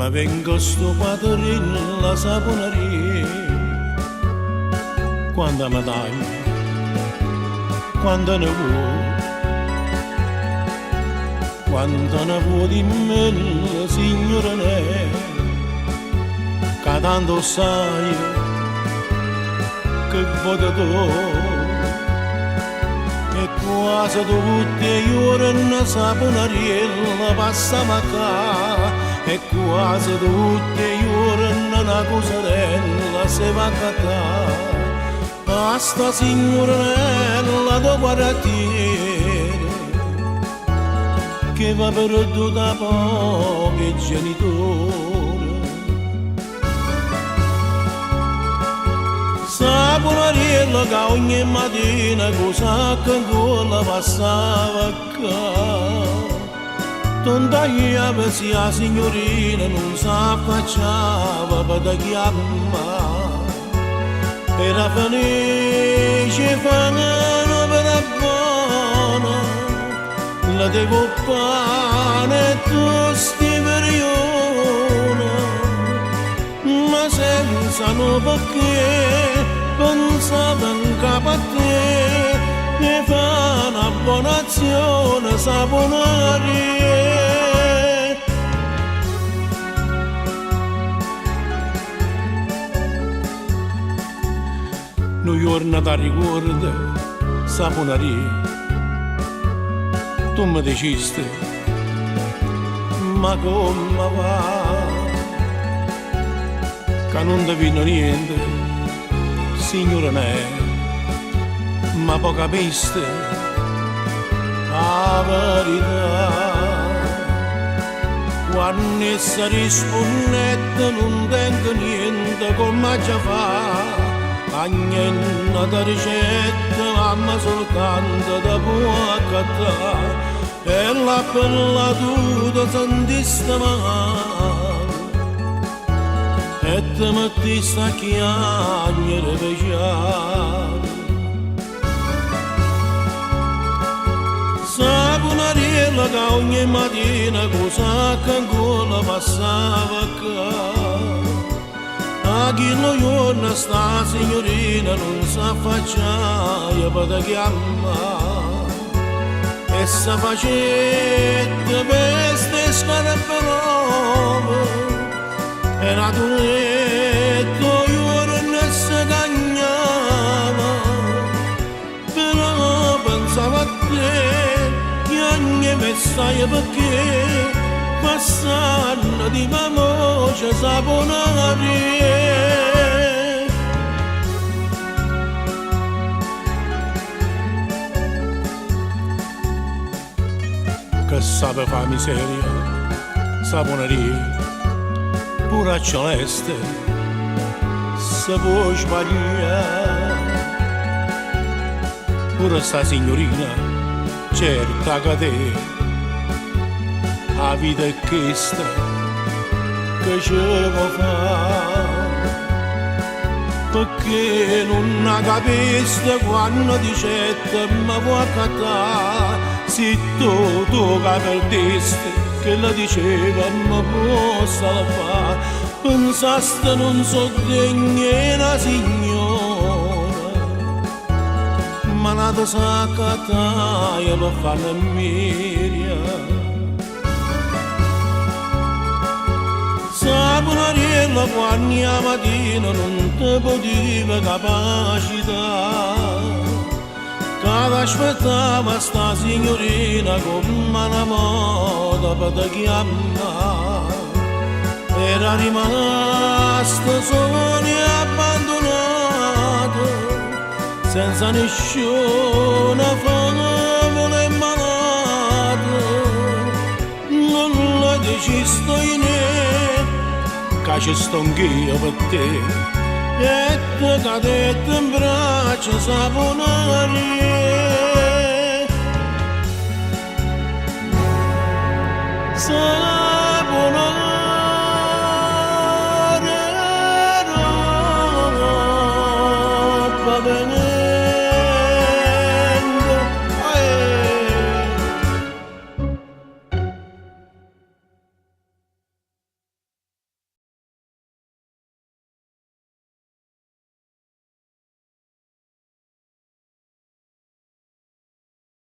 ma vengo sto quadrilla saponeria quando mi dai, quando ne vuoi, quando ne vuoi di me, signore ne, che tanto sai che voto tu, e quasi tutte le ore una saponariella passa macà, e quasi tutte le ore una cosarella si va a catà. Basta signorella do guaratiere che va perduta pochi genitori. Saponariella che ogni mattina cosa che ancora passava qua. Tontagliava sia signorina non s'affacciava per chiamare. Era felice fanno per buona, la devo pane tu stiverione, ma senza no perché pensava in capo a te, e fa una buona azione saponaria. Noi giorni da ricordo, saponaria, tu mi dicesti, ma come va? Che non ti vino niente, signore ne, ma poi capiste la verità. Quando essa rispondette non tengo niente come già fa. Agnenna da ricetta, ma soltanto da buacata, e la bella tuta sentista male, e te mettiste a chiagnere speciale. Saponariella che ogni mattina cosa che ancora passava qua. A chi lo giorno sta signorina non sa facciare per chiamare, e sa facette veste scarpe nuove, e la tuletto giorno si cagnava, però pensava a te, che ogni messaggio perché passando di famosa saponaria. Che sape fa miseria, saponaria, pure a celeste, se può sbagliare. Pure sta signorina, certa che te, la vita è questa che ci può fare, perché non la capisce quando dicette mi può accattare, se tu che perdiste che la diceva mi può salvare, pensaste non so degna signora, ma la te sa accattare per farla miria. Saponariella quando la mattina non ti poteva capacità, che aspettava sta signorina come una moda per te chiamare, era rimasta sola e abbandonata, senza nessuna favole malata, non la decisto in che ci sto anch'io per te, e te cadette in braccio saponaria.